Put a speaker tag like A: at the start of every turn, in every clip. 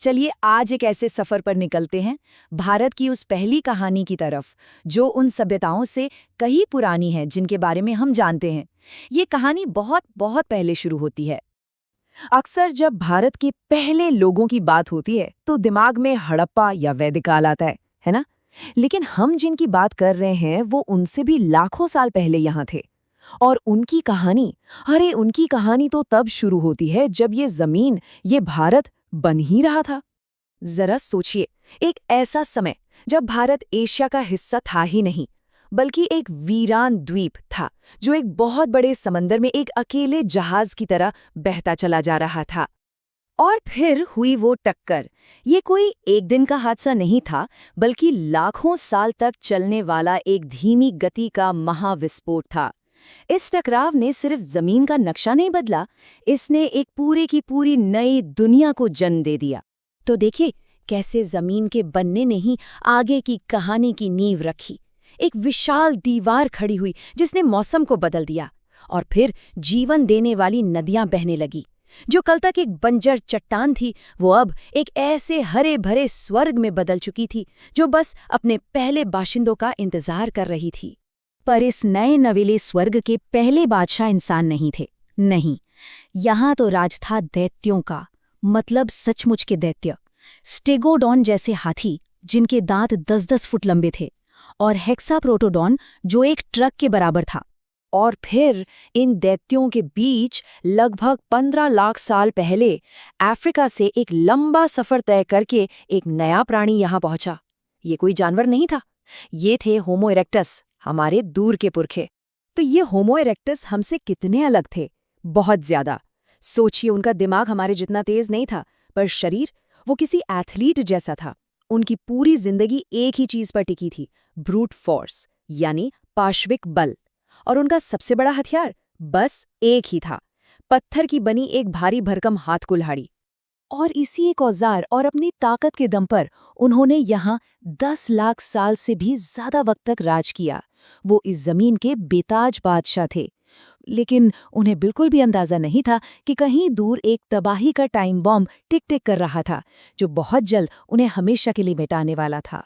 A: चलिए आज एक ऐसे सफर पर निकलते हैं, भारत की उस पहली कहानी की तरफ, जो उन सभ्यताओं से कहीं पुरानी है जिनके बारे में हम जानते हैं। ये कहानी बहुत बहुत पहले शुरू होती है।
B: अक्सर जब भारत के पहले लोगों की बात होती है तो दिमाग में हड़प्पा या वैदिक काल आता है ना? लेकिन हम जिनकी बात कर रहे हैं वो उनसे भी लाखों साल पहले यहाँ थे। और उनकी कहानी तो तब शुरू होती है जब ये जमीन, ये भारत बन ही रहा था। जरा सोचिए, एक ऐसा समय जब भारत एशिया का हिस्सा था ही नहीं, बल्कि एक वीरान द्वीप था जो एक बहुत बड़े समंदर में एक अकेले जहाज की तरह बहता चला जा रहा था।
A: और फिर हुई वो टक्कर। ये कोई एक दिन का हादसा नहीं था, बल्कि लाखों साल तक चलने वाला एक धीमी गति का महाविस्फोट था। इस टकराव ने सिर्फ जमीन का नक्शा नहीं बदला, इसने एक पूरे की पूरी नई दुनिया को जन्म दे दिया। तो देखिए कैसे जमीन के बनने ने ही आगे की कहानी की नींव रखी। एक विशाल दीवार खड़ी हुई जिसने मौसम को बदल दिया, और फिर जीवन देने वाली नदियां बहने लगी। जो कल तक एक बंजर चट्टान थी, वो अब एक ऐसे हरे भरे स्वर्ग में बदल चुकी थी जो बस अपने पहले बाशिंदों का इंतजार कर रही थी। पर इस नए नवेले स्वर्ग के पहले बादशाह इंसान नहीं थे। नहीं, यहाँ तो राज था दैत्यों का, मतलब सचमुच के दैत्य। स्टेगोडॉन जैसे हाथी जिनके दांत 10-10 फुट लंबे थे, और हेक्साप्रोटोडॉन जो एक ट्रक के बराबर था। और फिर इन दैत्यों के बीच लगभग 15 लाख साल पहले अफ्रीका से एक लंबा सफर तय करके एक नया प्राणी यहाँ पहुंचा। ये कोई जानवर नहीं था, ये थे होमो इरेक्टस, हमारे दूर के पुरखे।
B: तो ये होमो इरेक्टस हमसे कितने अलग थे? बहुत ज्यादा। सोचिए, उनका दिमाग हमारे जितना तेज नहीं था, पर शरीर वो किसी एथलीट जैसा था। उनकी पूरी जिंदगी एक ही चीज पर टिकी थी, ब्रूट फोर्स, यानी पाश्विक बल। और उनका सबसे बड़ा हथियार बस एक ही था, पत्थर की बनी एक भारी भरकम हाथ कुल्हाड़ी। और इसी एक औजार और अपनी ताकत के दम पर उन्होंने यहाँ 10 लाख साल से भी ज्यादा वक्त तक राज किया। वो इस जमीन के बेताज बादशाह थे। लेकिन उन्हें बिल्कुल भी अंदाजा नहीं था कि कहीं दूर एक तबाही का टाइम बॉम्ब टिक टिक कर रहा था, जो बहुत जल्द उन्हें हमेशा के लिए मिटाने वाला था।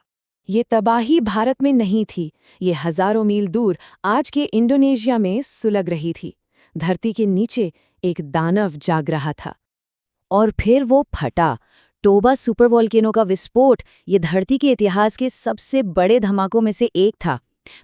B: ये तबाही भारत में नहीं थी, ये हजारों मील दूर आज के इंडोनेशिया में सुलग रही थी। धरती के नीचे एक दानव जाग रहा था।
A: और फिर वो फटा। टोबा सुपर वोल्केनो का विस्फोट ये धरती के इतिहास के सबसे बड़े धमाकों में से एक था।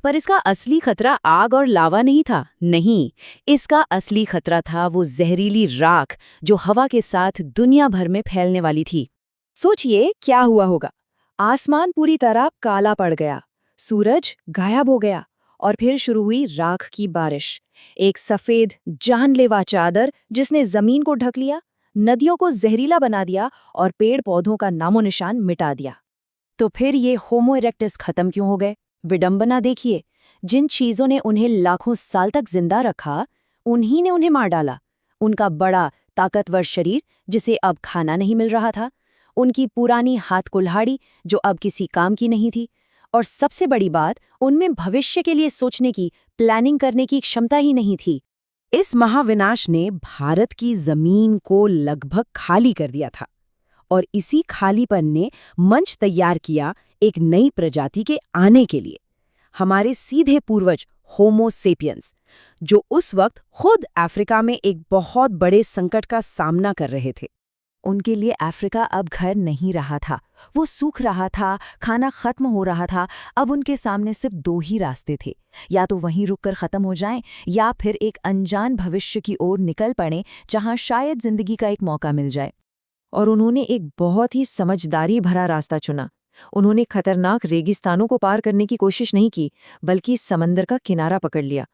A: पर इसका असली खतरा आग और लावा नहीं था, नहीं, इसका असली खतरा था वो जहरीली राख जो हवा के साथ दुनिया भर में फैलने वाली थी।
B: सोचिए क्या हुआ होगा। आसमान पूरी तरह काला पड़ गया, सूरज गायब हो गया, और फिर शुरू हुई राख की बारिश। एक सफेद जानलेवा चादर जिसने जमीन को ढक लिया, नदियों को जहरीला बना दिया और पेड़ पौधों का नामो निशान मिटा दिया।
A: तो फिर ये होमो इरेक्टस खत्म क्यों हो गए? विडंबना देखिए, जिन चीजों ने उन्हें लाखों साल तक जिंदा रखा, उन्हीं ने उन्हें मार डाला। उनका बड़ा ताकतवर शरीर जिसे अब खाना नहीं मिल रहा था, उनकी पुरानी हाथ कुल्हाड़ी जो अब किसी काम की नहीं थी, और सबसे बड़ी बात, उनमें भविष्य के लिए सोचने की, प्लानिंग करने की क्षमता ही नहीं थी।
B: इस महाविनाश ने भारत की जमीन को लगभग खाली कर दिया था, और इसी खालीपन ने मंच तैयार किया एक नई प्रजाति के आने के लिए। हमारे सीधे पूर्वज होमो सेपियंस, जो उस वक्त खुद अफ्रीका में एक बहुत बड़े संकट का सामना कर रहे थे।
A: उनके लिए अफ्रीका अब घर नहीं रहा था, वो सूख रहा था, खाना खत्म हो रहा था। अब उनके सामने सिर्फ 2 ही रास्ते थे, या तो वहीं रुककर खत्म हो जाएं, या फिर एक अनजान भविष्य की ओर निकल पड़ें जहां शायद जिंदगी का एक मौका मिल जाए।
B: और उन्होंने एक बहुत ही समझदारी भरा रास्ता चुना। उन्होंने खतरनाक रेगिस्तानों को पार करने की कोशिश नहीं की, बल्कि समंदर का किनारा पकड़ लिया।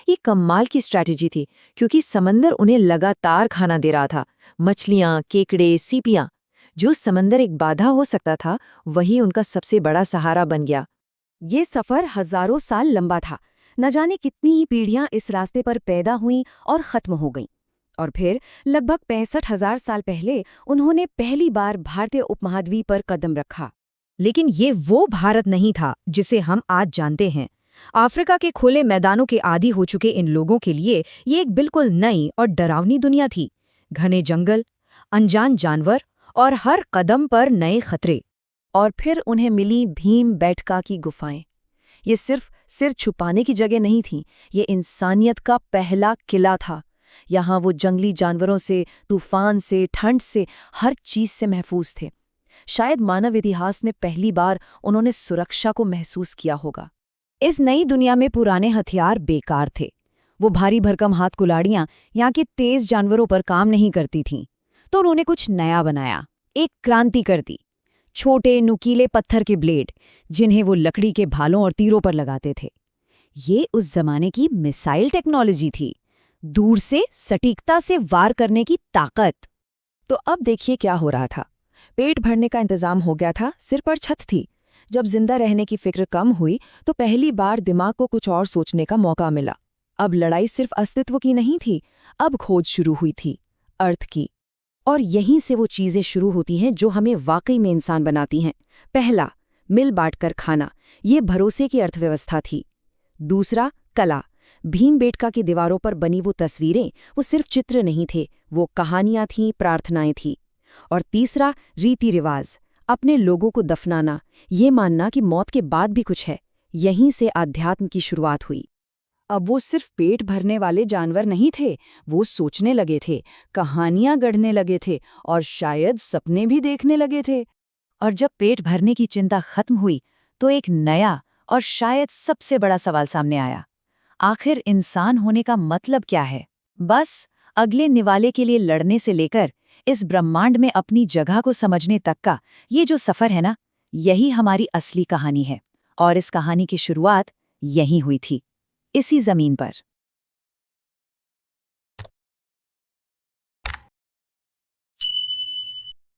B: ये कमाल की स्ट्रैटेजी थी, क्योंकि समंदर उन्हें लगातार खाना दे रहा था। मछलियां, केकड़े, सीपियां। जो समंदर एक बाधा हो सकता था, वही उनका सबसे बड़ा सहारा बन गया। ये सफर हजारों साल लंबा था। न जाने कितनी ही पीढ़ियां इस रास्ते पर पैदा हुईं और खत्म हो गईं। और फिर लगभग 65,000 साल पहले उन्होंने पहली बार भारतीय उपमहाद्वीप पर कदम रखा।
A: लेकिन ये वो भारत नहीं था जिसे हम आज जानते हैं। अफ्रीका के खुले मैदानों के आदी हो चुके इन लोगों के लिए ये एक बिल्कुल नई और डरावनी दुनिया थी। घने जंगल, अनजान जानवर
B: और हर कदम पर नए खतरे। और फिर उन्हें मिली भीमबेटका की गुफाएं। ये सिर्फ सिर छुपाने की जगह नहीं थी, ये इंसानियत का पहला किला था। यहाँ वो जंगली जानवरों से, तूफान से, ठंड से, हर चीज से महफूज थे। शायद मानव इतिहास में पहली बार उन्होंने सुरक्षा को महसूस किया होगा। इस नई दुनिया में पुराने हथियार बेकार थे। वो भारी भरकम हाथ कुल्हाड़ियां यहाँ के तेज जानवरों पर काम नहीं करती थीं। तो उन्होंने कुछ नया बनाया, एक क्रांति कर दी। छोटे नुकीले पत्थर के ब्लेड, जिन्हें वो लकड़ी के भालों और तीरों पर लगाते थे। ये उस जमाने की मिसाइल टेक्नोलॉजी थी, दूर से सटीकता से वार करने की ताकत। तो अब देखिए क्या हो रहा था। पेट भरने का इंतजाम हो गया था, सिर पर छत थी। जब जिंदा रहने की फिक्र कम हुई तो पहली बार दिमाग को कुछ और सोचने का मौका मिला। अब लड़ाई सिर्फ अस्तित्व की नहीं थी, अब खोज शुरू हुई थी, अर्थ की। और यहीं से वो चीजें शुरू होती हैं जो हमें वाकई में इंसान बनाती हैं। पहला, मिल बांटकर खाना, ये भरोसे की अर्थव्यवस्था थी। दूसरा, कला। भीमबेटका की दीवारों पर बनी वो तस्वीरें, वो सिर्फ चित्र नहीं थे, वो कहानियां थीं, प्रार्थनाएं थीं। और तीसरा, रीति रिवाज, अपने लोगों को दफनाना, ये मानना कि मौत के बाद भी कुछ है। यहीं से आध्यात्म की शुरुआत हुई। अब वो सिर्फ पेट भरने वाले जानवर नहीं थे, वो सोचने लगे थे, कहानियां गढ़ने लगे थे और शायद सपने भी देखने लगे थे। और जब पेट भरने की चिंता खत्म हुई तो एक नया और शायद सबसे बड़ा सवाल सामने आया। आखिर इंसान होने का मतलब क्या है? बस अगले निवाले के लिए लड़ने से लेकर इस ब्रह्मांड में अपनी जगह को समझने तक का ये जो सफर है ना, यही हमारी असली कहानी है। और इस कहानी की शुरुआत यहीं हुई थी, इसी जमीन पर।